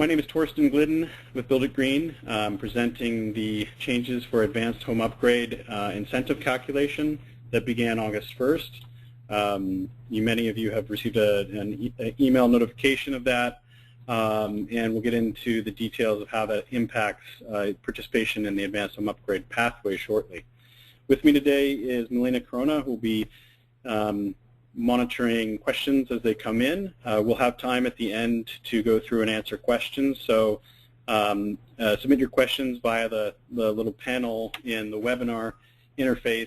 My name is Torsten Glidden with Build It Green. I'm presenting the changes for advanced home upgrade incentive calculation that began August 1st. Many of you have received an email notification of that, and we'll get into the details of how that impacts participation in the advanced home upgrade pathway shortly. With me today is Milena Corona, who will be monitoring questions as they come in. We'll have time at the end to go through and answer questions, so submit your questions via the little panel in the webinar interface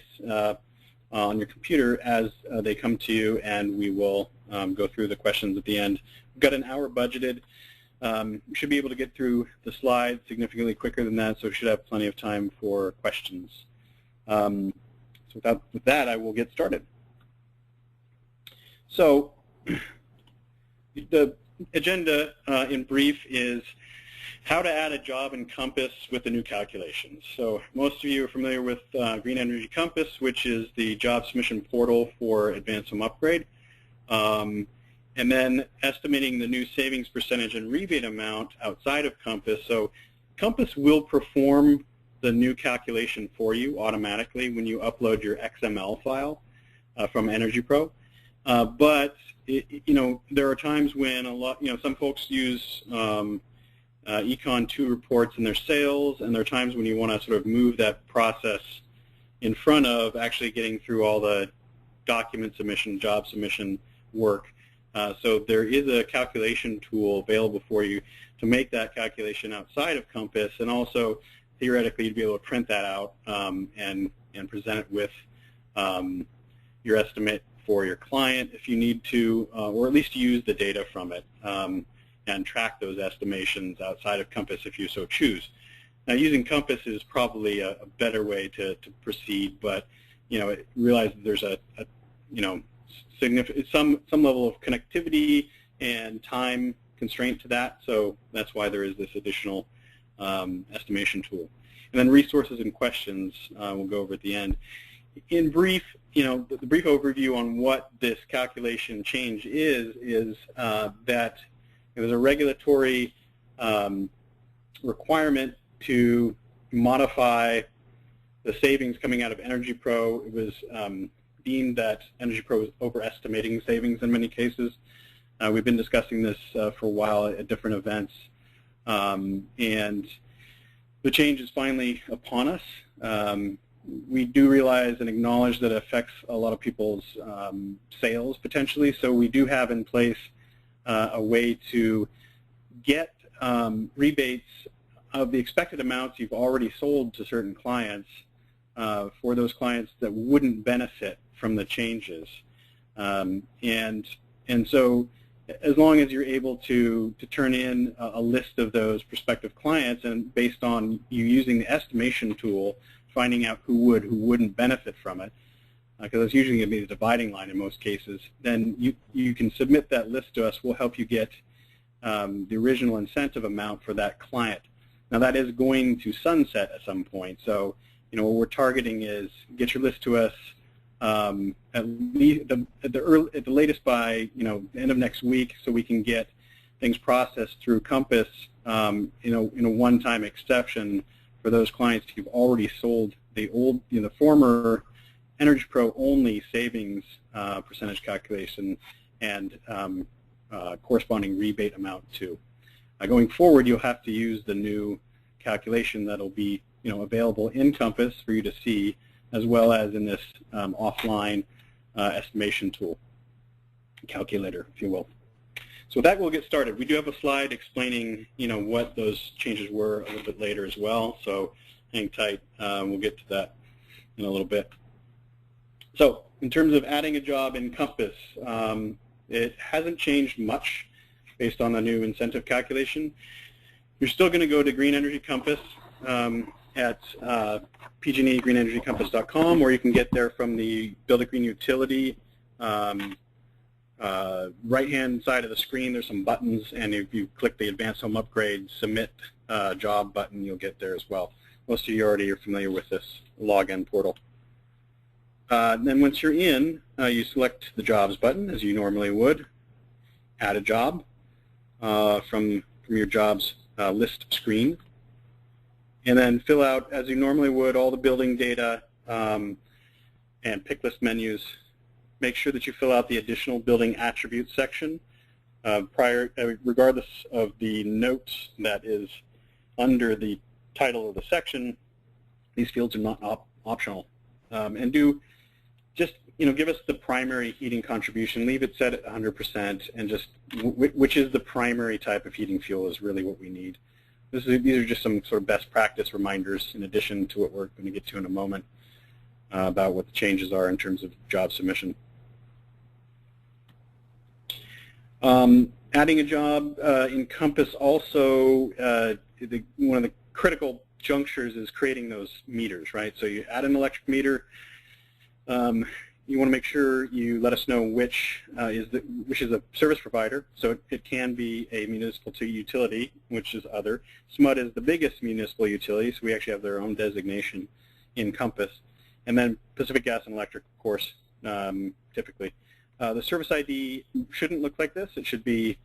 on your computer as they come to you, and we will go through the questions at the end. We've got an hour budgeted. We should be able to get through the slides significantly quicker than that, so we should have plenty of time for questions. So with that, I will get started. So the agenda in brief is how to add a job in Compass with the new calculations. So most of you are familiar with Green Energy Compass, which is the job submission portal for advanced home upgrade. And then estimating the new savings percentage and rebate amount outside of Compass. So Compass will perform the new calculation for you automatically when you upload your XML file from EnergyPro. But there are times when some folks use Econ 2 reports in their sales, and there are times when you want to sort of move that process in front of actually getting through all the document submission, job submission work. So there is a calculation tool available for you to make that calculation outside of Compass, and also theoretically you'd be able to print that out and present it with your estimate for your client if you need to, or at least use the data from it and track those estimations outside of Compass if you so choose. Now, using Compass is probably a better way to proceed, but realize that there's a significant some level of connectivity and time constraint to that, so that's why there is this additional estimation tool. And then resources and questions we'll go over at the end. In brief, the brief overview on what this calculation change is that there's a regulatory requirement to modify the savings coming out of EnergyPro. It was deemed that EnergyPro was overestimating savings in many cases. We've been discussing this for a while at different events, and the change is finally upon us. We do realize and acknowledge that it affects a lot of people's sales potentially, so we do have in place a way to get rebates of the expected amounts you've already sold to certain clients for those clients that wouldn't benefit from the changes. And so as long as you're able to turn in a list of those prospective clients, and based on you using the estimation tool, finding out who wouldn't benefit from it, because it's usually going to be the dividing line in most cases, then you can submit that list to us. We'll help you get the original incentive amount for that client. Now, that is going to sunset at some point, so what we're targeting is get your list to us at the latest by the end of next week, so we can get things processed through Compass in a one-time exception for those clients who've already sold the former EnergyPro only savings percentage calculation and corresponding rebate amount too. Going forward, you'll have to use the new calculation that'll be available in Compass for you to see, as well as in this offline estimation tool, calculator, if you will. So with that, we'll get started. We do have a slide explaining, what those changes were a little bit later as well. So hang tight. We'll get to that in a little bit. So in terms of adding a job in Compass, it hasn't changed much based on the new incentive calculation. You're still going to go to Green Energy Compass at pg&egreenenergycompass.com, or you can get there from the Build a Green utility. Right-hand side of the screen, there's some buttons, and if you click the Advanced Home Upgrade Submit Job button, you'll get there as well. Most of you already are familiar with this login portal. Then once you're in, you select the Jobs button, as you normally would. Add a job from from your jobs list screen. And then fill out, as you normally would, all the building data and pick list menus. Make sure that you fill out the additional building attributes section regardless of the note that is under the title of the section. These fields are not optional. And do just, give us the primary heating contribution. Leave it set at 100%, and just which is the primary type of heating fuel is really what we need. These are just some sort of best practice reminders in addition to what we're going to get to in a moment about what the changes are in terms of job submission. Adding a job in Compass also, one of the critical junctures is creating those meters, right? So you add an electric meter. You want to make sure you let us know which is a service provider. So it can be a municipal utility, which is other. SMUD is the biggest municipal utility, so we actually have their own designation in Compass. And then Pacific Gas and Electric, of course, typically. The service ID shouldn't look like this. It should be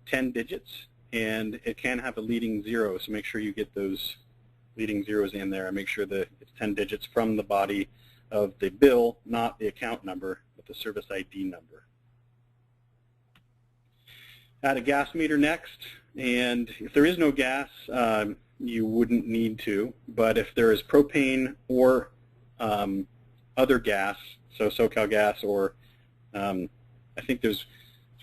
10 digits, and it can have a leading zero, so make sure you get those leading zeros in there and make sure that it's 10 digits from the body of the bill, not the account number, but the service ID number. Add a gas meter next, and if there is no gas, you wouldn't need to, but if there is propane or other gas, so SoCal Gas, or I think there's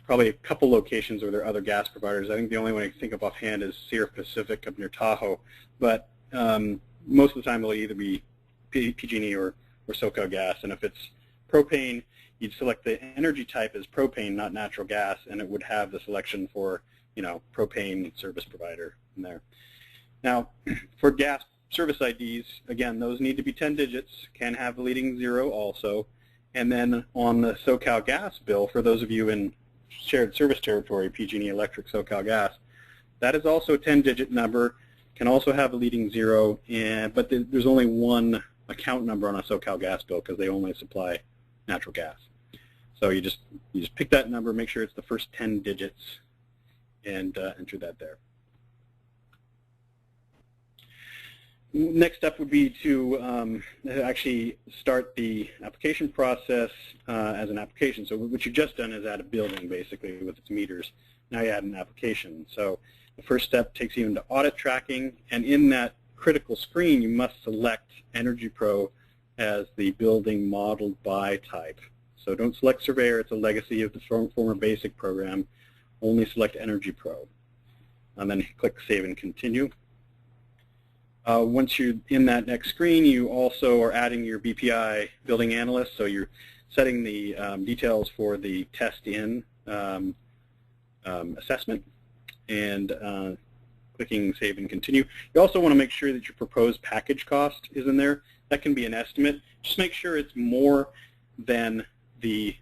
probably a couple locations where there are other gas providers. I think the only one I can think of offhand is Sierra Pacific up near Tahoe, but most of the time it'll either be PG&E or SoCal Gas, and if it's propane, you'd select the energy type as propane, not natural gas, and it would have the selection for, propane service provider in there. Now, for gas service IDs, again, those need to be 10 digits, can have the leading zero also, and then on the SoCal Gas bill, for those of you in shared service territory, PG&E Electric, SoCal Gas, that is also a 10-digit number, can also have a leading zero, but there's only one account number on a SoCal Gas bill because they only supply natural gas. So you just pick that number, make sure it's the first 10 digits, and enter that there. Next step would be to actually start the application process as an application. So what you've just done is add a building, basically, with its meters. Now you add an application. So the first step takes you into audit tracking, and in that critical screen, you must select Energy Pro as the building modeled by type. So don't select Surveyor. It's a legacy of the former BASIC program. Only select Energy Pro. And then click Save and Continue. Once you're in that next screen, you also are adding your BPI building analyst. So you're setting the details for the test-in assessment and clicking Save and Continue. You also want to make sure that your proposed package cost is in there. That can be an estimate. Just make sure it's more than the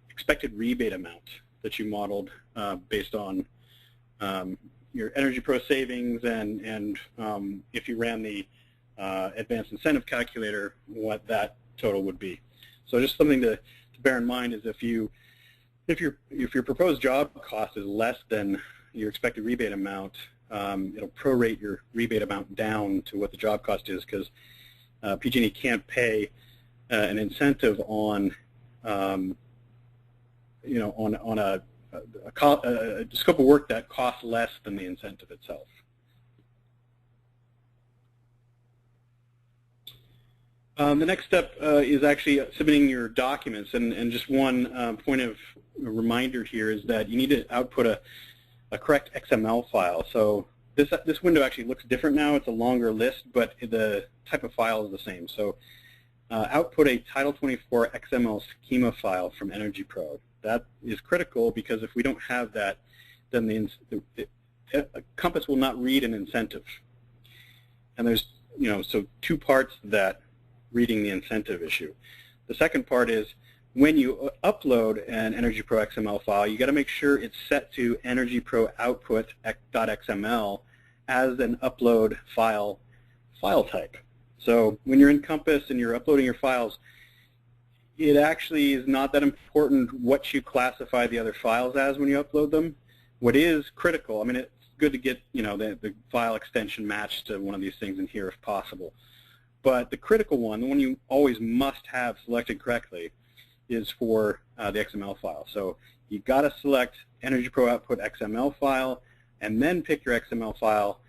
expected rebate amount that you modeled based on your Energy Pro savings and if you ran the advanced incentive calculator, what that total would be. So just something to bear in mind is if your proposed job cost is less than your expected rebate amount, it'll prorate your rebate amount down to what the job cost is, because PG&E can't pay an incentive on on a scope of work that costs less than the incentive itself. The next step is actually submitting your documents, and just one point of reminder here is that you need to output a correct XML file. So this window actually looks different now. It's a longer list, but the type of file is the same. So output a Title 24 XML schema file from Energy Pro. That is critical because if we don't have that, then Compass will not read an incentive. And there's, so two parts to that reading the incentive issue. The second part is when you upload an Energy Pro XML file, you got to make sure it's set to Energy Pro output.xml as an upload file type. So when you're in Compass and you're uploading your files, it actually is not that important what you classify the other files as when you upload them. What is critical, I mean, it's good to get the file extension matched to one of these things in here if possible. But the critical one, the one you always must have selected correctly, is for the XML file. So you've got to select Energy Pro Output XML file, and then pick your XML file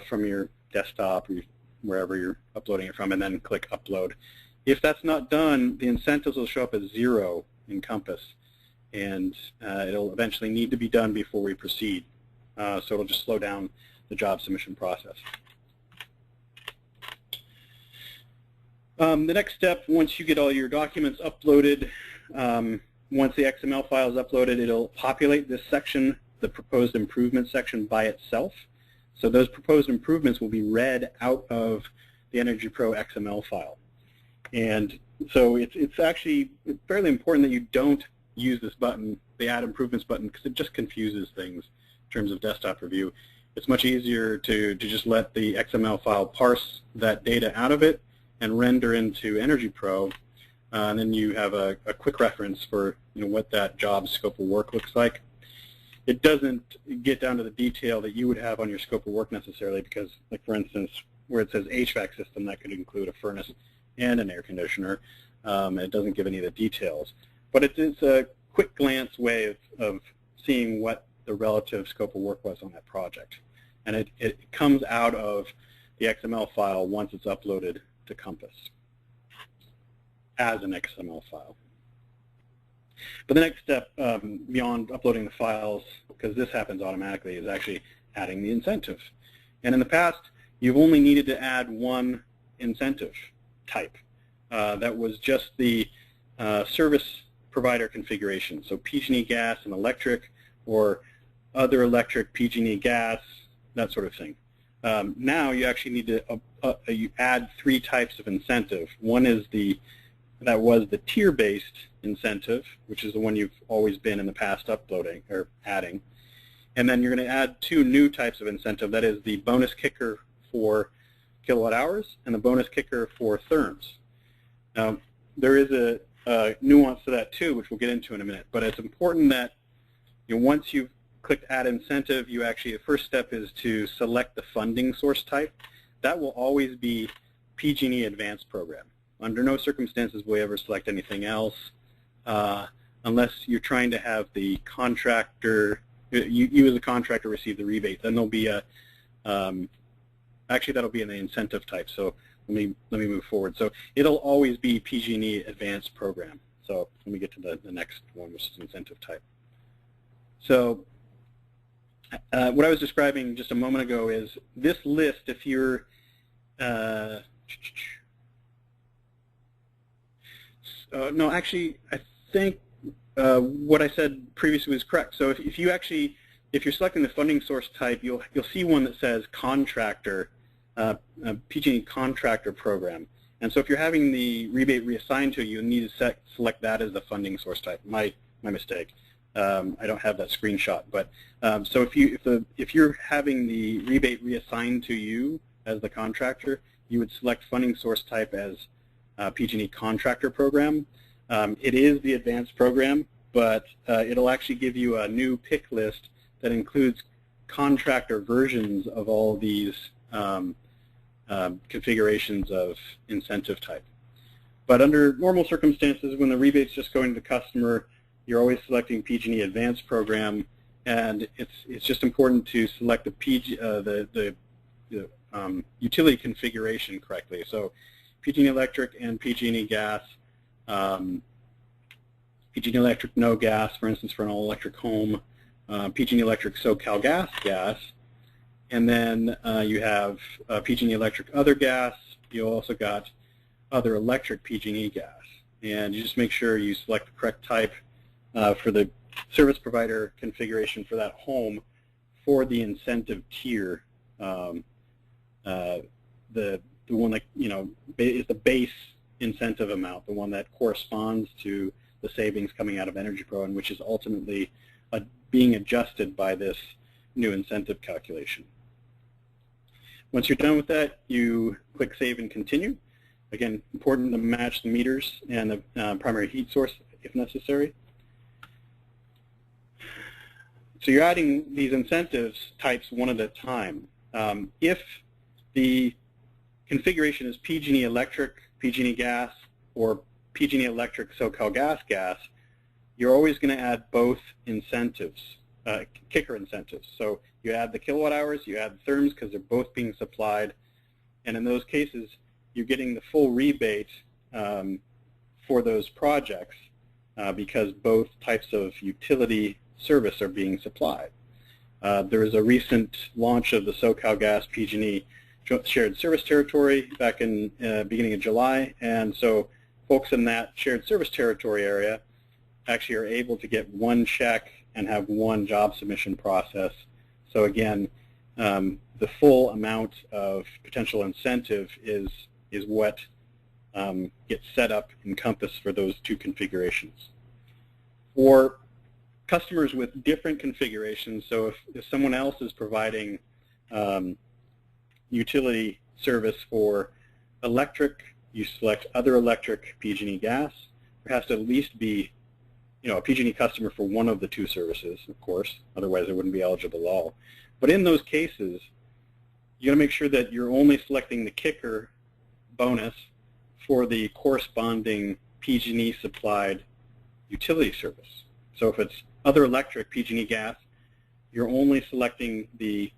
from your desktop or wherever you're uploading it from, and then click Upload. If that's not done, the incentives will show up as 0 in Compass, and it'll eventually need to be done before we proceed. So it'll just slow down the job submission process. The next step, once you get all your documents uploaded, once the XML file is uploaded, it'll populate this section, the proposed improvement section, by itself. So those proposed improvements will be read out of the Energy Pro XML file. And so it's actually fairly important that you don't use this button, the Add Improvements button, because it just confuses things in terms of desktop review. It's much easier to just let the XML file parse that data out of it and render into Energy Pro, and then you have a quick reference for what that job scope of work looks like. It doesn't get down to the detail that you would have on your scope of work necessarily, because, like for instance, where it says HVAC system, that could include a furnace and an air conditioner. It doesn't give any of the details. But it's a quick glance way of seeing what the relative scope of work was on that project. And it comes out of the XML file once it's uploaded to Compass as an XML file. But the next step beyond uploading the files, because this happens automatically, is actually adding the incentive. And in the past, you've only needed to add one incentive type. That was just the service provider configuration, so PG&E gas and electric, or other electric, PG&E gas, that sort of thing. Now you actually need to you add 3 types of incentive. One is that was the tier-based incentive, which is the one you've always been in the past uploading or adding. And then you're going to add 2 new types of incentive. That is the bonus kicker for kilowatt hours and the bonus kicker for therms. Now, there is a nuance to that too, which we'll get into in a minute. But it's important that once you've clicked Add Incentive, you actually, the first step is to select the funding source type. That will always be PG&E Advanced Program. Under no circumstances will you ever select anything else unless you're trying to have the contractor, you as a contractor receive the rebate. Then there'll be a, actually that'll be in the incentive type. So let me move forward. So it'll always be PG&E Advanced Program. So let me get to the next one, which is incentive type. So what I was describing just a moment ago is this list, if you're no, actually, I think what I said previously was correct. So if you're selecting the funding source type, you'll see one that says contractor, PG&E contractor program. And so if you're having the rebate reassigned to you, you need to select that as the funding source type. My mistake. I don't have that screenshot. But so if you're having the rebate reassigned to you as the contractor, you would select funding source type as PG&E contractor program. It is the advanced program, but it'll actually give you a new pick list that includes contractor versions of all these configurations of incentive type. But under normal circumstances, when the rebate's just going to the customer, you're always selecting PG&E Advanced Program, and it's just important to select the utility configuration correctly. So PG&E Electric and PG&E Gas. PG&E Electric no gas, for instance, for an all-electric home. PG&E Electric SoCal gas. And then you have PG&E Electric other gas. You also got other electric PG&E gas. And you just make sure you select the correct type for the service provider configuration for that home for the incentive tier. The one that is the base incentive amount, the one that corresponds to the savings coming out of Energy Pro, and which is ultimately being adjusted by this new incentive calculation. Once you're done with that, you click Save and Continue. Again, important to match the meters and the primary heat source if necessary. So you're adding these incentives types one at a time. If the configuration is PG&E electric, PG&E gas, or PG&E electric SoCalGas gas, you're always going to add both incentives, kicker incentives. So you add the kilowatt hours, you add the therms because they're both being supplied, and in those cases you're getting the full rebate for those projects because both types of utility service are being supplied. There was a recent launch of the SoCalGas PG&E shared service territory back in beginning of July, and so folks in that shared service territory area actually are able to get one check and have one job submission process. So again, the full amount of potential incentive is what gets set up in Compass for those two configurations. For customers with different configurations, so if someone else is providing utility service for electric, you select other electric, PG&E gas. There has to at least be a PG&E customer for one of the two services, of course, otherwise they wouldn't be eligible at all. But in those cases, you got to make sure that you're only selecting the kicker bonus for the corresponding PG&E supplied utility service. So if it's other electric, PG&E gas, you're only selecting the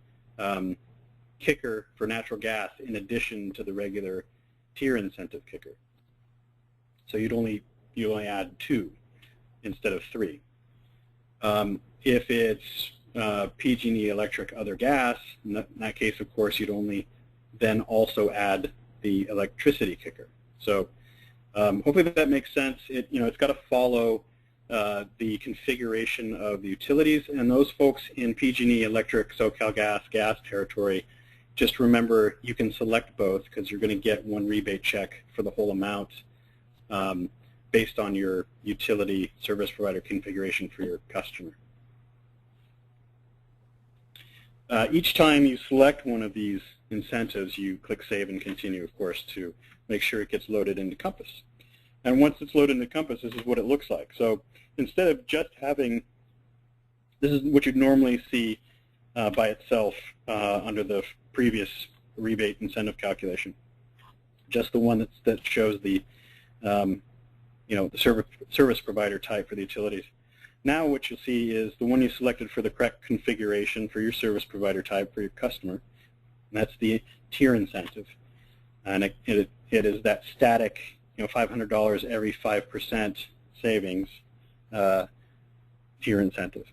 kicker for natural gas in addition to the regular tier incentive kicker. So you only add 2 instead of 3. If it's PG&E electric other gas, in that case, of course, you'd only then also add the electricity kicker. So hopefully that makes sense. It's got to follow the configuration of the utilities, and those folks in PG&E electric, SoCalGas gas territory, just remember you can select both because you're going to get one rebate check for the whole amount based on your utility service provider configuration for your customer. Each time you select one of these incentives, you click Save and Continue, of course, to make sure it gets loaded into Compass. And once it's loaded into Compass, this is what it looks like. So instead of just having, this is what you'd normally see by itself under the previous rebate incentive calculation, just the one that shows the the service provider type for the utilities. Now what you'll see is the one you selected for the correct configuration for your service provider type for your customer, and that's the tier incentive. And it is that static, $500 every 5% savings tier incentive.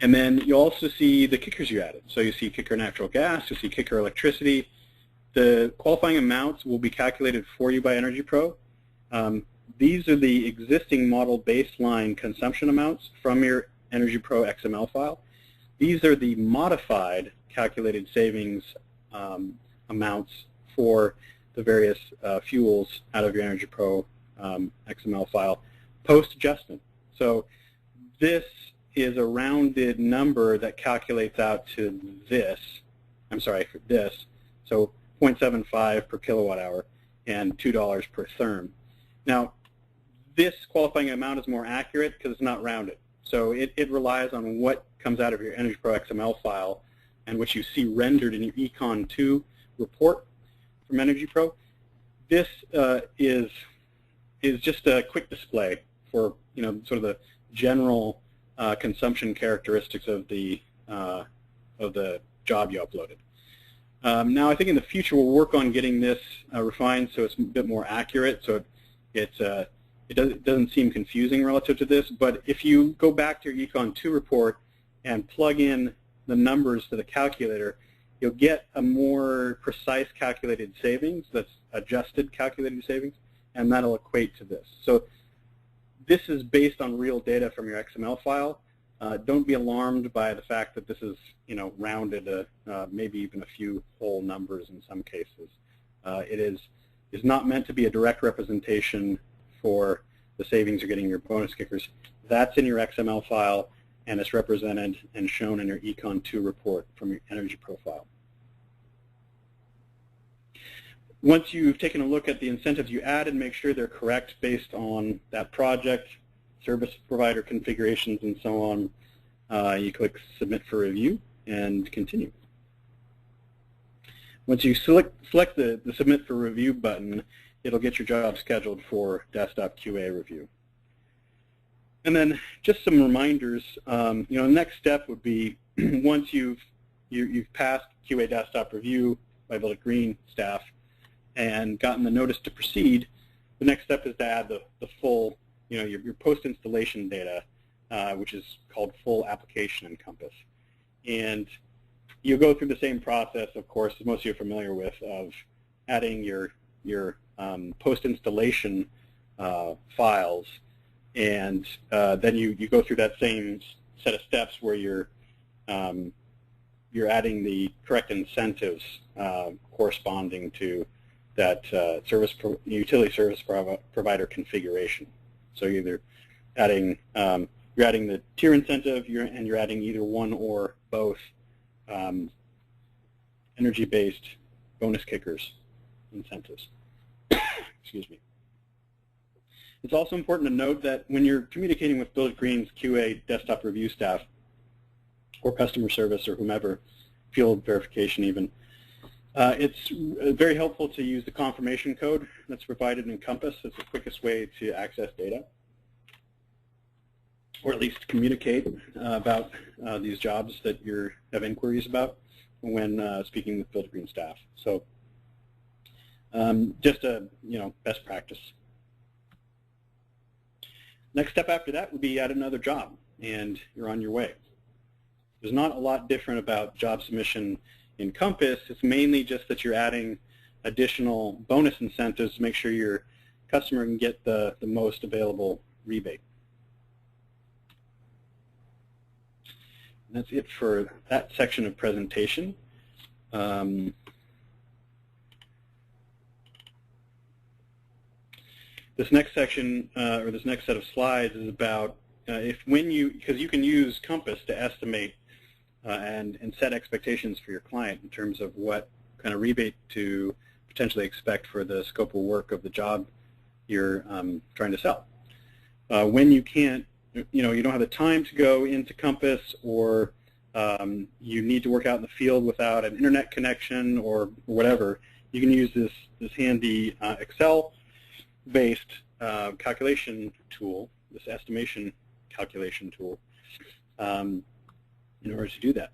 And then you also see the kickers you added. So you see kicker natural gas, you see kicker electricity. The qualifying amounts will be calculated for you by Energy Pro. These are the existing model baseline consumption amounts from your Energy Pro XML file. These are the modified calculated savings amounts for the various fuels out of your Energy Pro XML file post-adjustment. So this is a rounded number that calculates out to this, so 0.75 per kilowatt hour and $2 per therm. Now, this qualifying amount is more accurate because it's not rounded. So it relies on what comes out of your Energy Pro XML file and what you see rendered in your Econ 2 report from Energy Pro. This is just a quick display for sort of the general consumption characteristics of the job you uploaded. Now, I think in the future we'll work on getting this refined so it's a bit more accurate. So it doesn't seem confusing relative to this. But if you go back to your Econ 2 report and plug in the numbers to the calculator, you'll get a more precise calculated savings. That's adjusted calculated savings, and that'll equate to this. So this is based on real data from your XML file. Don't be alarmed by the fact that this is rounded maybe even a few whole numbers in some cases. It is not meant to be a direct representation for the savings you're getting in your bonus kickers. That's in your XML file, and it's represented and shown in your Econ 2 report from your Energy Profile. Once you've taken a look at the incentives you added, make sure they're correct based on that project, service provider configurations, and so on. You click Submit for Review and continue. Once you select the Submit for Review button, it'll get your job scheduled for desktop QA review. And then just some reminders. The next step would be once you've passed QA desktop review by Build Green staff and gotten the notice to proceed, the next step is to add the full, your post-installation data, which is called full application in Compass. And you go through the same process, of course, as most of you are familiar with, of adding your post-installation files, and then you go through that same set of steps where you're adding the correct incentives corresponding to that utility service provider configuration. So you're either adding you're adding the tier incentive, and you're adding either one or both energy-based bonus kickers incentives. Excuse me. It's also important to note that when you're communicating with Build Green's QA desktop review staff, or customer service, or whomever, field verification even, it's very helpful to use the confirmation code that's provided in Compass. It's the quickest way to access data, or at least communicate about these jobs that you have inquiries about when speaking with Build Green staff. So just a best practice. Next step after that would be add another job, and you're on your way. There's not a lot different about job submission in Compass. It's mainly just that you're adding additional bonus incentives to make sure your customer can get the most available rebate. And that's it for that section of presentation. This next section, or this next set of slides, is about because you can use Compass to estimate and set expectations for your client in terms of what kind of rebate to potentially expect for the scope of work of the job you're trying to sell. When you can't, you don't have the time to go into Compass, or you need to work out in the field without an internet connection or whatever, you can use this handy Excel-based calculation tool, this estimation calculation tool, in order to do that.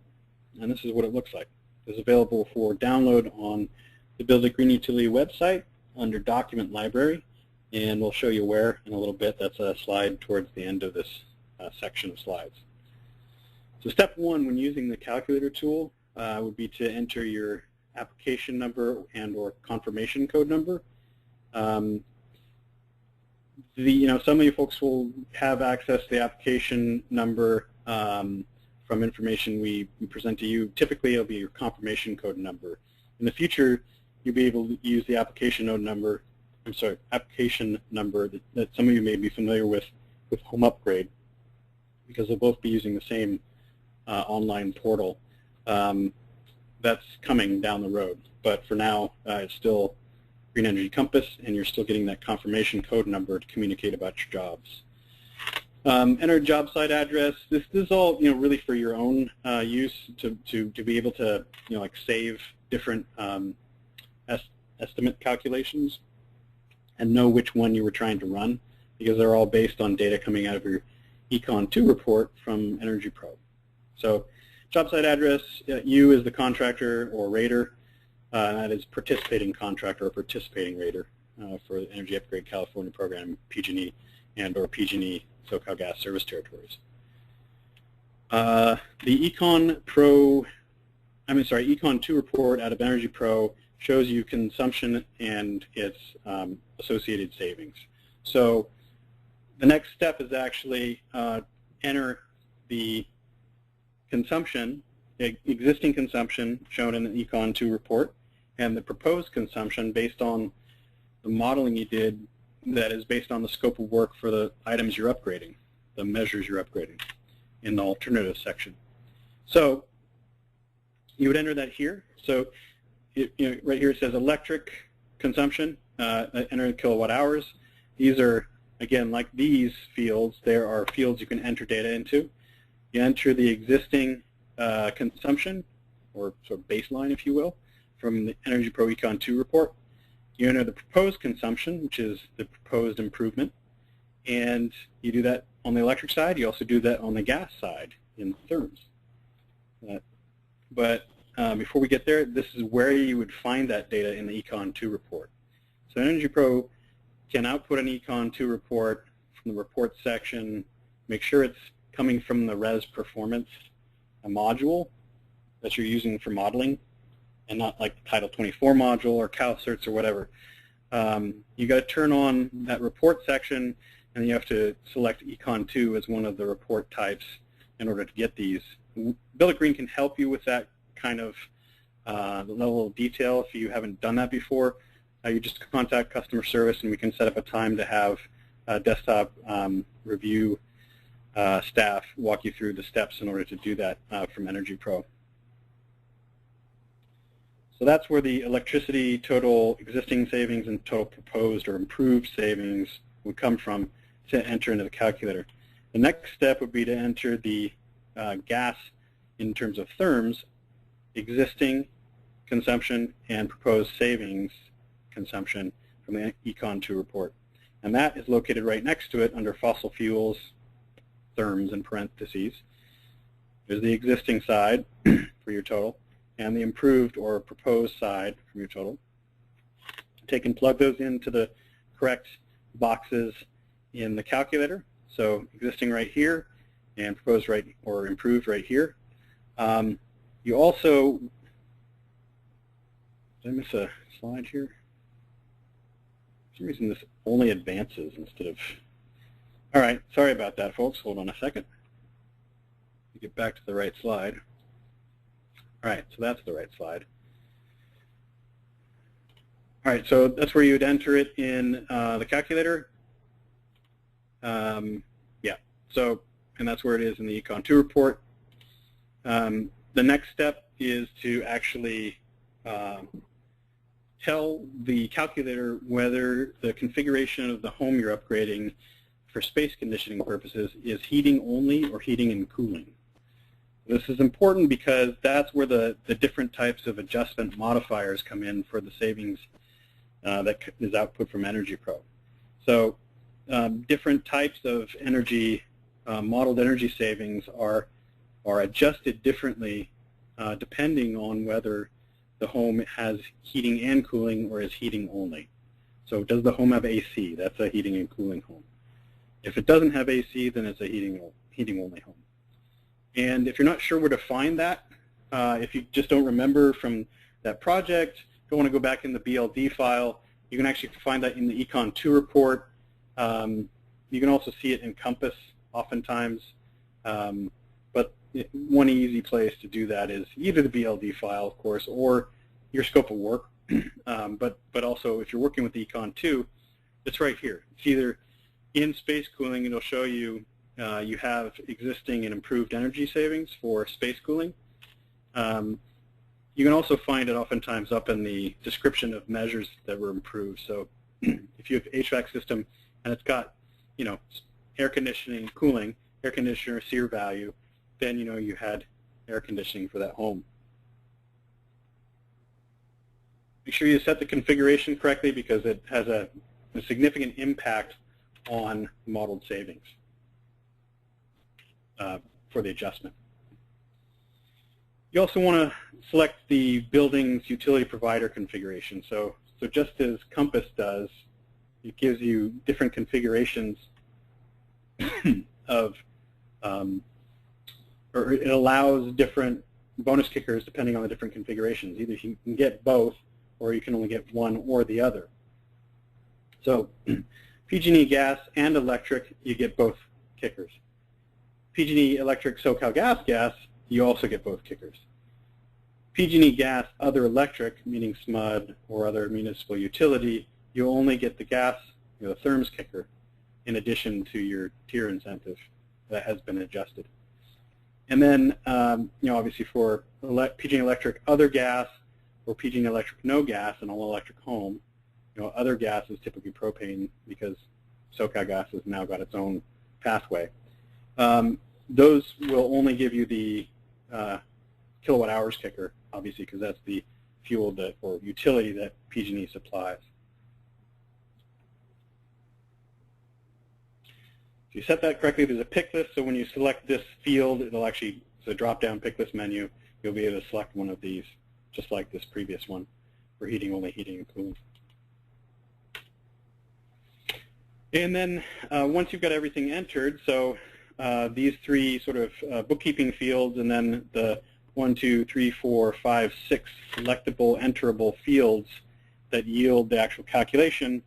And this is what it looks like. It's available for download on the Build a Green Utility website under Document Library, and we'll show you where in a little bit. That's a slide towards the end of this section of slides. So step one when using the calculator tool would be to enter your application number and or confirmation code number. Some of you folks will have access to the application number from information we present to you. Typically, it'll be your confirmation code number. In the future, you'll be able to use the application number that some of you may be familiar with Home Upgrade, because they'll both be using the same online portal. That's coming down the road, but for now, it's still Green Energy Compass, and you're still getting that confirmation code number to communicate about your jobs. Enter job site address. This is all really for your own use to be able to like save different estimate calculations and know which one you were trying to run, because they're all based on data coming out of your Econ 2 report from Energy Pro. So job site address, you as the contractor or rater, that is participating contractor or participating rater for the Energy Upgrade California program, PG&E, and or PG&E SoCal Gas Service Territories. The Econ 2 report out of Energy Pro shows you consumption and its associated savings. So the next step is actually enter the consumption, existing consumption shown in the Econ 2 report, and the proposed consumption based on the modeling you did that is based on the scope of work for the items you're upgrading, the measures you're upgrading in the alternative section. So you would enter that here. So right here it says electric consumption, enter kilowatt hours. These are, again, like these fields, there are fields you can enter data into. You enter the existing consumption, or sort of baseline, if you will, from the Energy Pro Econ 2 report. You enter the proposed consumption, which is the proposed improvement, and you do that on the electric side. You also do that on the gas side in therms. But before we get there, this is where you would find that data in the Econ 2 report. So Energy Pro can output an Econ 2 report from the report section, make sure it's coming from the res performance module that you're using for modeling, and not like the Title 24 module or CalCerts or whatever. You got to turn on that report section, and then you have to select Econ 2 as one of the report types in order to get these. Build Green can help you with that kind of level of detail if you haven't done that before. You just contact customer service, and we can set up a time to have a desktop review staff walk you through the steps in order to do that from Energy Pro. So that's where the electricity total existing savings and total proposed or improved savings would come from to enter into the calculator. The next step would be to enter the gas in terms of therms, existing consumption and proposed savings consumption from the Econ 2 report. And that is located right next to it under fossil fuels, therms in parentheses. There's the existing side for your total, and the improved or proposed side from your total. Take and plug those into the correct boxes in the calculator. So existing right here, and proposed right or improved right here. You also, did I miss a slide here? For some reason this only advances instead of, all right, sorry about that, folks. Hold on a second. Get back to the right slide. All right, so that's the right slide. All right, so that's where you would enter it in the calculator. Yeah, so, and that's where it is in the Econ 2 report. The next step is to actually tell the calculator whether the configuration of the home you're upgrading for space conditioning purposes is heating only or heating and cooling. This is important because that's where the different types of adjustment modifiers come in for the savings that is output from Energy Pro. So different types of energy, modeled energy savings are adjusted differently depending on whether the home has heating and cooling or is heating only. So does the home have AC? That's a heating and cooling home. If it doesn't have AC, then it's a heating only home. And if you're not sure where to find that, if you just don't remember from that project, don't want to go back in the BLD file, you can actually find that in the Econ 2 report. You can also see it in Compass oftentimes. But one easy place to do that is either the BLD file, of course, or your scope of work. But also, if you're working with Econ 2, it's right here. It's either in space cooling, it'll show you you have existing and improved energy savings for space cooling. You can also find it oftentimes up in the description of measures that were improved. So if you have an HVAC system and it's got, air conditioning, cooling, air conditioner, SEER value, then you had air conditioning for that home. Make sure you set the configuration correctly because it has a significant impact on modeled savings for the adjustment. You also want to select the building's utility provider configuration. So just as Compass does, it gives you different configurations of, or it allows different bonus kickers depending on the different configurations. Either you can get both, or you can only get one or the other. So PG&E gas and electric, you get both kickers. PG&E electric SoCal gas, you also get both kickers. PG&E gas other electric, meaning SMUD or other municipal utility, you only get the gas, the therms kicker, in addition to your tier incentive that has been adjusted. And then, obviously for PG&E electric other gas or PG&E electric no gas in all electric home, other gas is typically propane because SoCal gas has now got its own pathway. those will only give you the kilowatt hours kicker, obviously, because that's the fuel that, or utility that PG&E supplies. If you set that correctly, there's a pick list, so when you select this field, it'll actually, it's a drop-down pick list menu. You'll be able to select one of these, just like this previous one, for heating only, heating and cooling. And then once you've got everything entered, so these three sort of bookkeeping fields, and then the 1, 2, 3, 4, 5, 6 selectable, enterable fields that yield the actual calculation.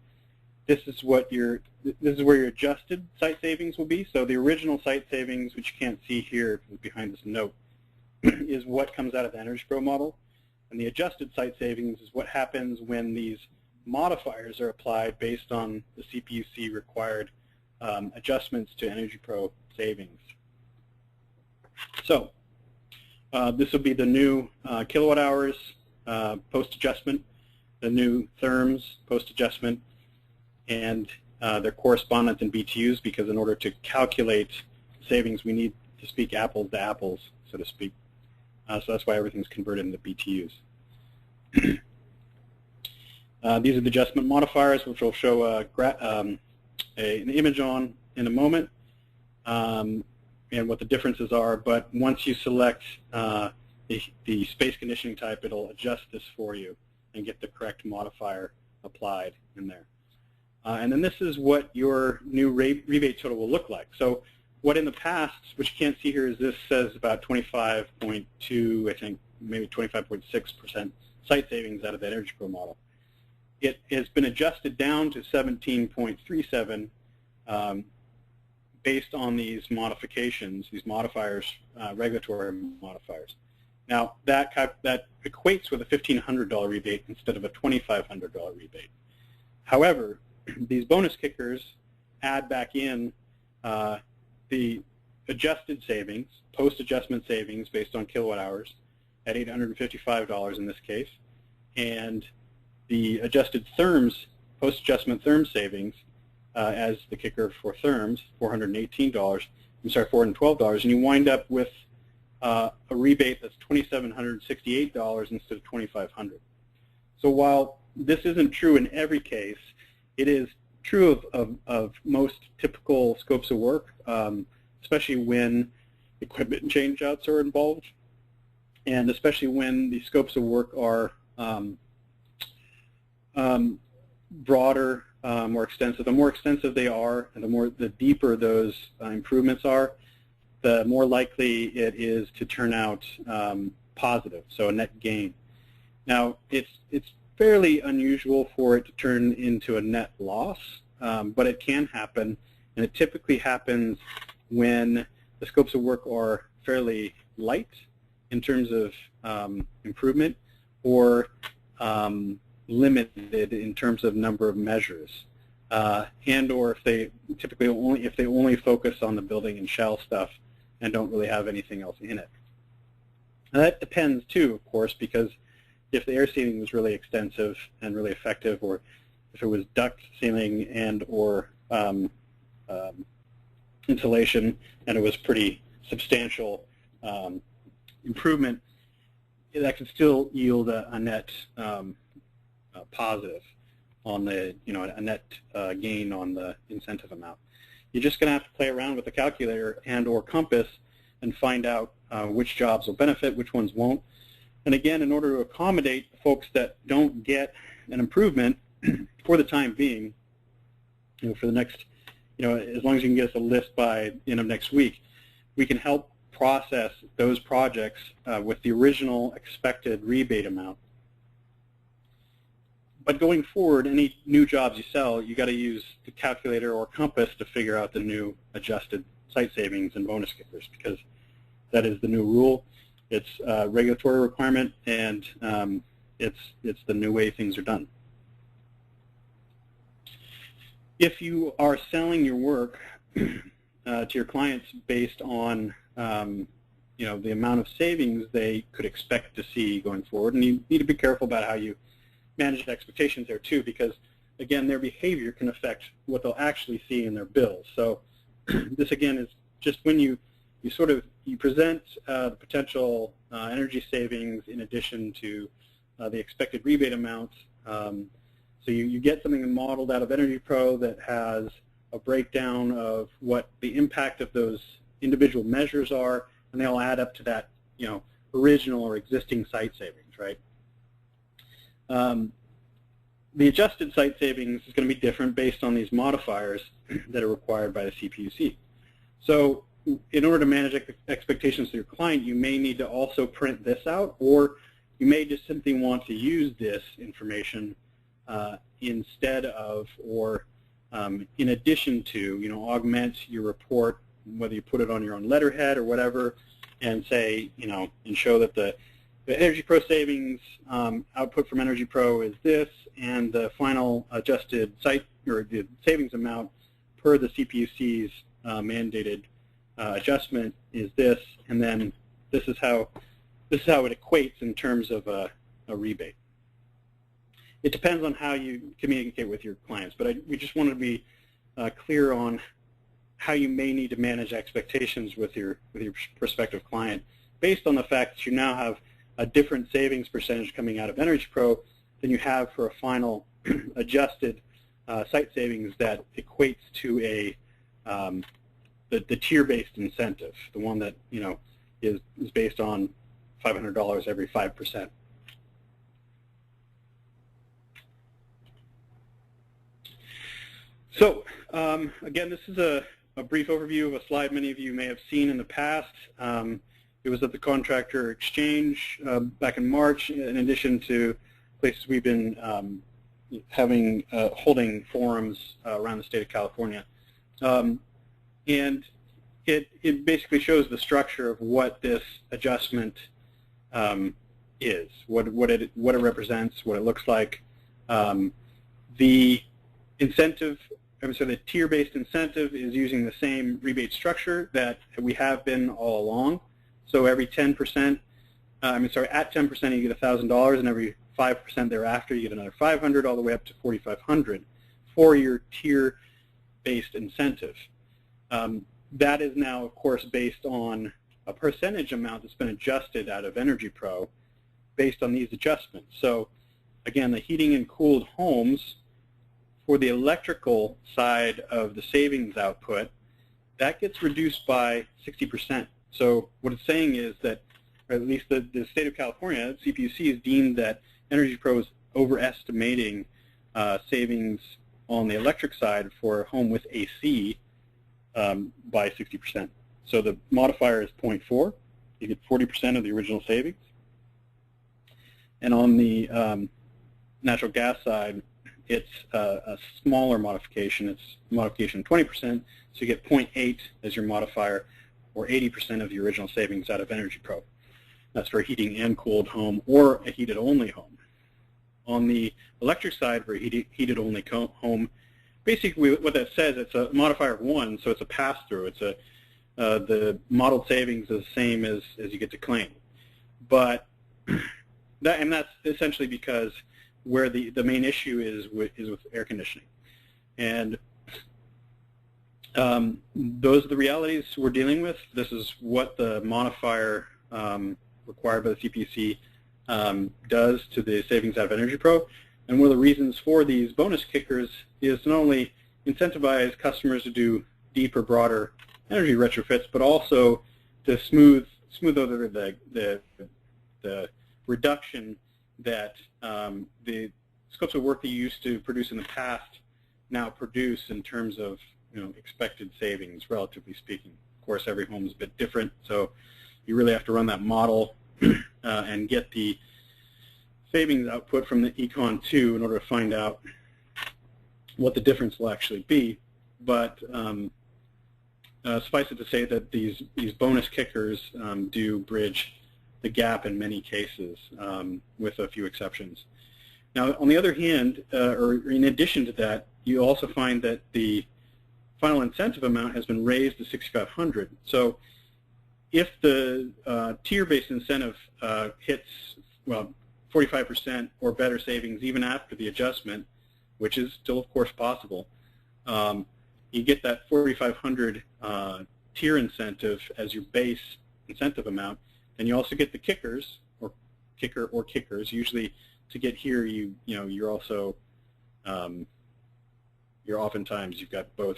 This is what this is where your adjusted site savings will be. So the original site savings, which you can't see here behind this note, is what comes out of the Energy Pro model, and the adjusted site savings is what happens when these modifiers are applied based on the CPUC required adjustments to Energy Pro savings. So this will be the new kilowatt hours post-adjustment, the new therms post-adjustment, and their correspondence in BTUs, because in order to calculate savings, we need to speak apples to apples, so to speak. So that's why everything's converted into BTUs. These are the adjustment modifiers, which we'll show an image on in a moment, and what the differences are. But once you select the space conditioning type, it'll adjust this for you and get the correct modifier applied in there. And then this is what your new rebate total will look like. So what in the past, which you can't see here, is this says about 25.2, I think, maybe 25.6% site savings out of that Energy Pro model. It has been adjusted down to 17.37 based on these modifications, these modifiers, regulatory modifiers. Now, that equates with a $1,500 rebate instead of a $2,500 rebate. However, these bonus kickers add back in the adjusted savings, post-adjustment savings based on kilowatt hours at $855 in this case, and the adjusted therms, post-adjustment therm savings as the kicker for therms, $412, and you wind up with a rebate that's $2,768 instead of $2,500. So while this isn't true in every case, it is true of most typical scopes of work, especially when equipment change-outs are involved, and especially when the scopes of work are broader, more extensive. The more extensive they are, and the deeper those improvements are, the more likely it is to turn out positive, so a net gain. Now, it's fairly unusual for it to turn into a net loss, but it can happen, and it typically happens when the scopes of work are fairly light in terms of improvement, or limited in terms of number of measures, and or if they only focus on the building and shell stuff and don't really have anything else in it. Now that depends too, of course, because if the air sealing was really extensive and really effective, or if it was duct sealing and or insulation and it was pretty substantial improvement, that can still yield a net positive on the, a net gain on the incentive amount. You're just going to have to play around with the calculator and or compass and find out which jobs will benefit, which ones won't. And again, in order to accommodate folks that don't get an improvement for the time being, for the next, as long as you can get us a list by the end of next week, we can help process those projects with the original expected rebate amount. But going forward, any new jobs you sell, you got to use the calculator or compass to figure out the new adjusted site savings and bonus kickers, because that is the new rule. It's a regulatory requirement, and it's the new way things are done. If you are selling your work to your clients based on the amount of savings they could expect to see going forward, and you need to be careful about how you manage expectations there too, because again, their behavior can affect what they'll actually see in their bills. So this again is just when you you present the potential energy savings in addition to the expected rebate amount. So you get something modeled out of Energy Pro that has a breakdown of what the impact of those individual measures are, and they all add up to that, original or existing site savings, right? The adjusted site savings is going to be different based on these modifiers that are required by the CPUC. So in order to manage expectations to your client, you may need to also print this out, or you may just simply want to use this information instead of, or in addition to, augment your report, whether you put it on your own letterhead or whatever, and say, and show that the Energy Pro savings output from Energy Pro is this, and the final adjusted site or the savings amount per the CPUC's mandated adjustment is this, and then this is how it equates in terms of a rebate. It depends on how you communicate with your clients, but we just want to be clear on how you may need to manage expectations with your prospective client based on the fact that you now have a different savings percentage coming out of Energy Pro than you have for a final adjusted site savings that equates to the tier-based incentive, the one that is based on $500 every 5%. So again, this is a brief overview of a slide many of you may have seen in the past. It was at the Contractor Exchange back in March, in addition to places we've been holding forums around the state of California. And it basically shows the structure of what this adjustment is, what it represents, what it looks like. The tier-based incentive is using the same rebate structure that we have been all along. So every 10%, at 10% you get $1,000, and every 5% thereafter you get another $500, all the way up to $4,500 for your tier-based incentive. That is now, of course, based on a percentage amount that's been adjusted out of Energy Pro based on these adjustments. So again, the heating and cooled homes, for the electrical side of the savings output, that gets reduced by 60%. So what it's saying is that, or at least the state of California, CPUC, has deemed that Energy Pro is overestimating savings on the electric side for a home with AC by 60%. So the modifier is 0.4. You get 40% of the original savings. And on the natural gas side, it's a smaller modification. It's modification 20%, so you get 0.8 as your modifier, or 80% of the original savings out of Energy Pro. That's for a heating and cooled home or a heated-only home. On the electric side, for a heated-only home, basically what that says, it's a modifier of 1, so it's a pass-through. It's the modeled savings is the same as you get to claim. But that's essentially because where the main issue is with air conditioning. And those are the realities we're dealing with. This is what the modifier required by the CPUC does to the savings out of Energy Pro. And one of the reasons for these bonus kickers is to not only incentivize customers to do deeper, broader energy retrofits, but also to smooth over the reduction that the scopes of work that you used to produce in the past now produce in terms of expected savings, relatively speaking. Of course, every home is a bit different, so you really have to run that model and get the savings output from the Econ 2 in order to find out what the difference will actually be. But suffice it to say that these bonus kickers do bridge the gap in many cases, with a few exceptions. Now, on the other hand, or in addition to that, you also find that the final incentive amount has been raised to $6,500. So if the tier-based incentive hits, 45% or better savings even after the adjustment, which is still, of course, possible, you get that $4,500 tier incentive as your base incentive amount, then you also get the kickers, or kickers. Usually, to get here, you're also oftentimes you've got both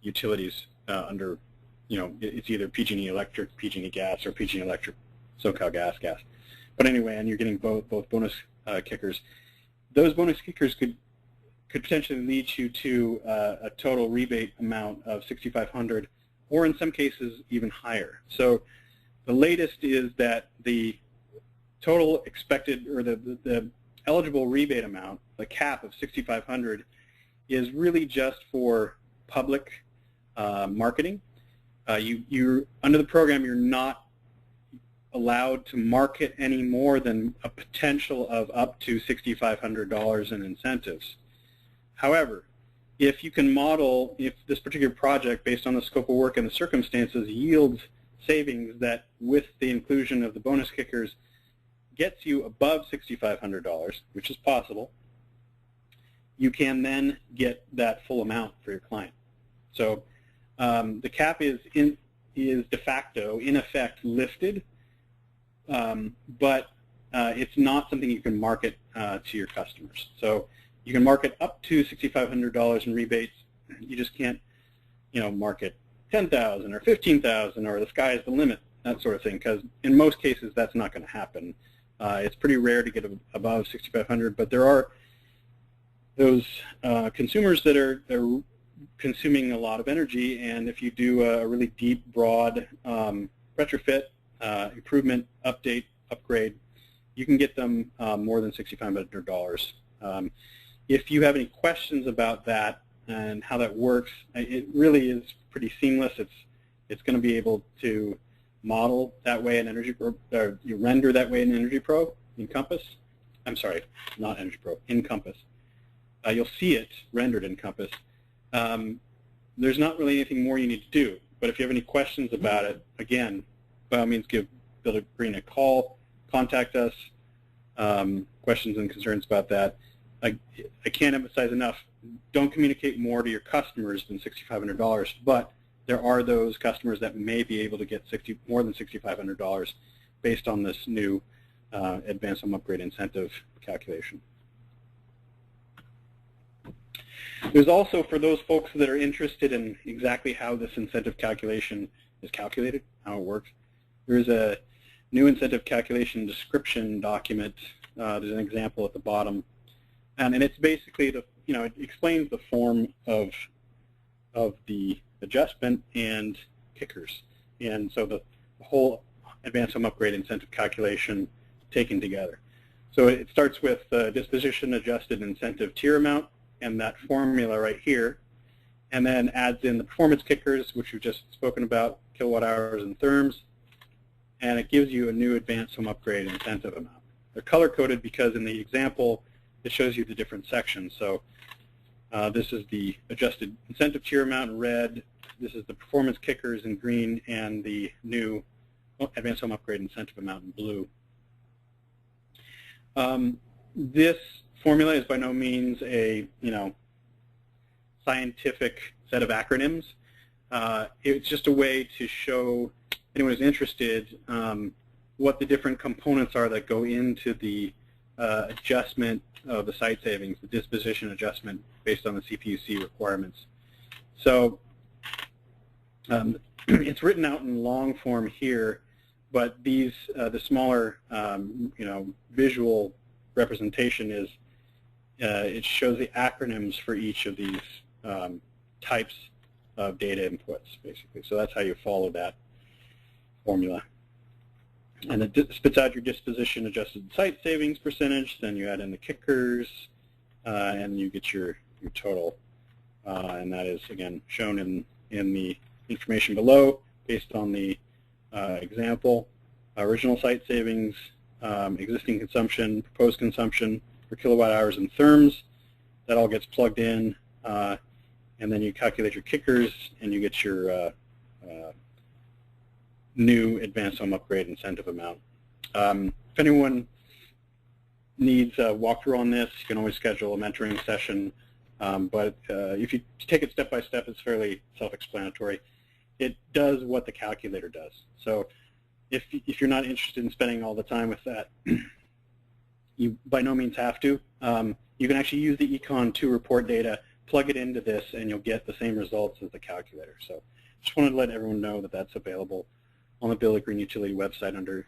utilities under, it's either PG&E Electric, PG&E Gas, or PG&E Electric, SoCal Gas. But anyway, and you're getting both bonus kickers. Those bonus kickers could potentially lead you to a total rebate amount of $6,500, or in some cases even higher. So the latest is that the total expected, or the eligible rebate amount, the cap of $6,500, is really just for public marketing. You're under the program, you're not allowed to market any more than a potential of up to $6,500 in incentives. However, if you can model, if this particular project, based on the scope of work and the circumstances, yields savings that, with the inclusion of the bonus kickers, gets you above $6,500, which is possible, you can then get that full amount for your client. So the cap is de facto, in effect, lifted, but it's not something you can market to your customers. So you can market up to $6,500 in rebates. You just can't, market $10,000 or $15,000 or the sky is the limit, that sort of thing, because in most cases that's not going to happen. It's pretty rare to get above $6,500, but there are those consumers that are consuming a lot of energy, and if you do a really deep, broad retrofit, improvement, update, upgrade, you can get them more than $6,500. If you have any questions about that and how that works, it really is pretty seamless. It's going to be able to model that way in Energy Pro, or you render that way in Energy Pro, in Compass. I'm sorry, not Energy Pro, in Compass. You'll see it rendered in Compass. There's not really anything more you need to do, but if you have any questions about it, again, by all means give Bill Green a call, contact us, questions and concerns about that. I can't emphasize enough, don't communicate more to your customers than $6,500, but there are those customers that may be able to get more than $6,500 based on this new Advanced Home Upgrade Incentive calculation. There's also, for those folks that are interested in exactly how this incentive calculation is calculated, how it works, there's a new incentive calculation description document. There's an example at the bottom. And it's basically, it explains the form of the adjustment and kickers. And so the whole Advanced Home Upgrade Incentive calculation taken together. So it starts with disposition adjusted incentive tier amount and that formula right here, and then adds in the performance kickers, which we've just spoken about, kilowatt hours and therms, and it gives you a new Advanced Home Upgrade Incentive amount. They're color-coded because in the example, it shows you the different sections. So this is the adjusted incentive tier amount in red, this is the performance kickers in green, and the new Advanced Home Upgrade Incentive amount in blue. This formula is by no means a scientific set of acronyms. It's just a way to show anyone who's interested what the different components are that go into the adjustment of the site savings, the disposition adjustment based on the CPUC requirements. So it's written out in long form here, but these the smaller visual representation is it shows the acronyms for each of these types of data inputs, basically. So that's how you follow that formula. And it spits out your disposition adjusted site savings percentage, then you add in the kickers, and you get your total. And that is, again, shown in the information below based on the example, original site savings, existing consumption, proposed consumption for kilowatt hours and therms. That all gets plugged in, and then you calculate your kickers, and you get your new Advanced Home Upgrade Incentive amount. If anyone needs a walkthrough on this, you can always schedule a mentoring session, but if you take it step by step, it's fairly self-explanatory. it does what the calculator does. So if you're not interested in spending all the time with that, you by no means have to. You can actually use the Econ2 report data, plug it into this, and you'll get the same results as the calculator. So just wanted to let everyone know that that's available on the Build a Green Utility website under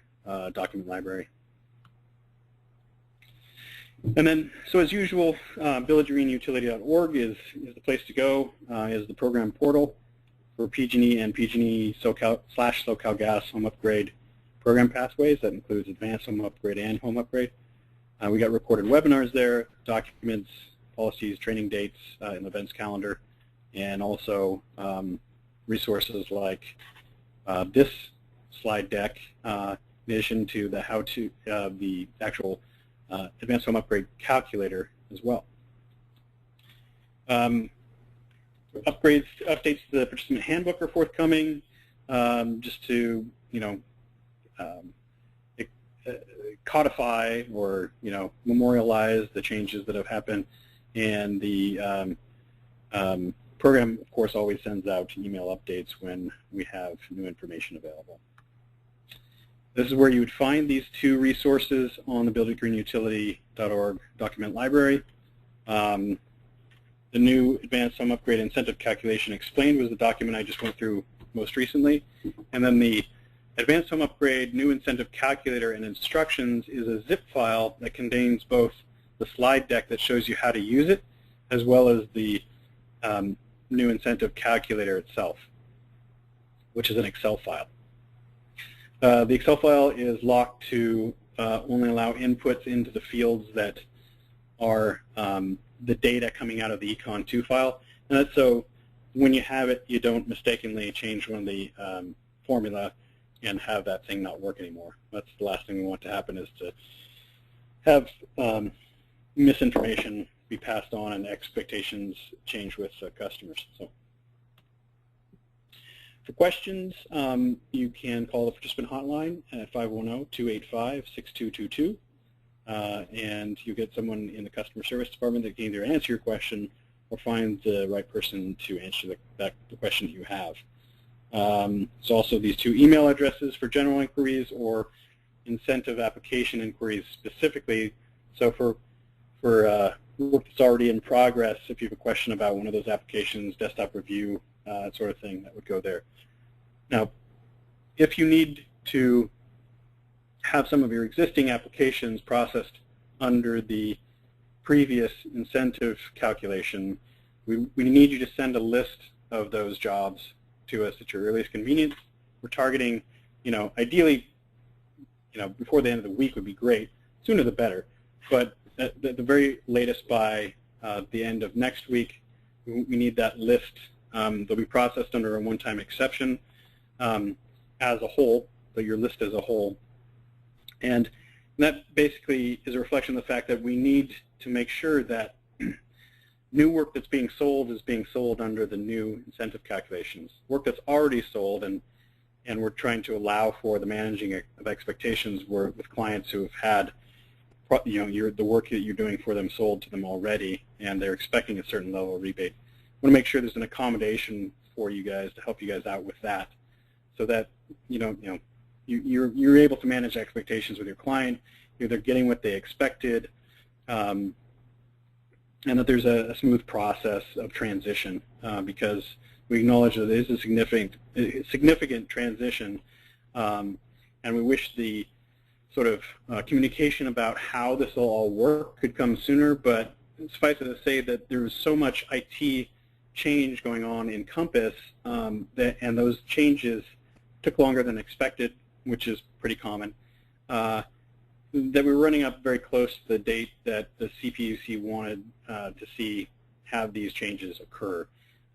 Document Library. And then, so as usual, buildagreenutility.org is the place to go, is the program portal for PG&E and PG&E SoCal Gas home upgrade program pathways. That includes advanced home upgrade and home upgrade. We got recorded webinars there, documents, policies, training dates in the events calendar, and also resources like this slide deck, in addition to the how-to, the actual advanced home upgrade calculator as well. Updates to the participant handbook are forthcoming, just to codify or memorialize the changes that have happened, and the program, of course, always sends out email updates when we have new information available. This is where you would find these two resources on the buildagreenutility.org document library. The new Advanced Home Upgrade Incentive Calculation Explained was the document I just went through most recently. And then the Advanced Home Upgrade New Incentive Calculator and Instructions is a zip file that contains both the slide deck that shows you how to use it, as well as the new incentive calculator itself, which is an Excel file. The Excel file is locked to only allow inputs into the fields that are the data coming out of the Econ2 file. And that's so when you have it, you don't mistakenly change one of the formula and have that thing not work anymore. That's the last thing we want to happen, is to have misinformation be passed on and expectations change with customers. So, for questions, you can call the participant hotline at 510-285-6222, and you get someone in the customer service department that can either answer your question or find the right person to answer the question that you have. There's also these two email addresses for general inquiries or incentive application inquiries specifically. So for work that's already in progress, if you have a question about one of those applications, desktop review, that sort of thing, that would go there. Now, if you need to have some of your existing applications processed under the previous incentive calculation, we need you to send a list of those jobs to us at your earliest convenience. We're targeting, ideally, before the end of the week would be great. Sooner the better. But at the very latest by the end of next week, we need that list. They'll be processed under a one-time exception as a whole, so your list as a whole. And that basically is a reflection of the fact that we need to make sure that new work that's being sold is being sold under the new incentive calculations. Work that's already sold, and we're trying to allow for the managing of expectations with clients who have had the work that you're doing for them sold to them already, and they're expecting a certain level of rebate. I want to make sure there's an accommodation for you guys to help you guys out with that, so that you're able to manage expectations with your client. They're getting what they expected, and that there's a smooth process of transition, because we acknowledge that it is a significant transition, and we wish the sort of communication about how this will all work could come sooner, but suffice it to say that there's so much IT change going on in Compass, and those changes took longer than expected, which is pretty common, that we're running up very close to the date that the CPUC wanted to have these changes occur.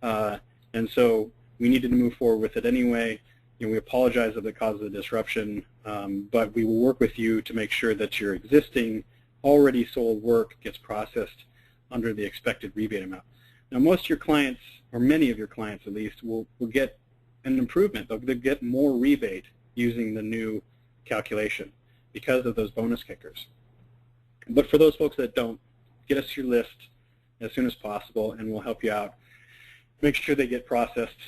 And so we needed to move forward with it anyway. We apologize if it caused the disruption, but we will work with you to make sure that your existing, already sold work gets processed under the expected rebate amount. Now, most of your clients, or many of your clients at least, will get an improvement. They'll get more rebate using the new calculation because of those bonus kickers. But for those folks that don't, get us your list as soon as possible, and we'll help you out. Make sure they get processed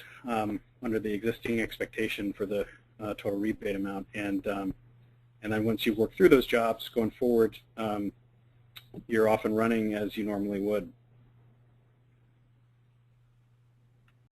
under the existing expectation for the total rebate amount, and then once you work through those jobs going forward, you're off and running as you normally would.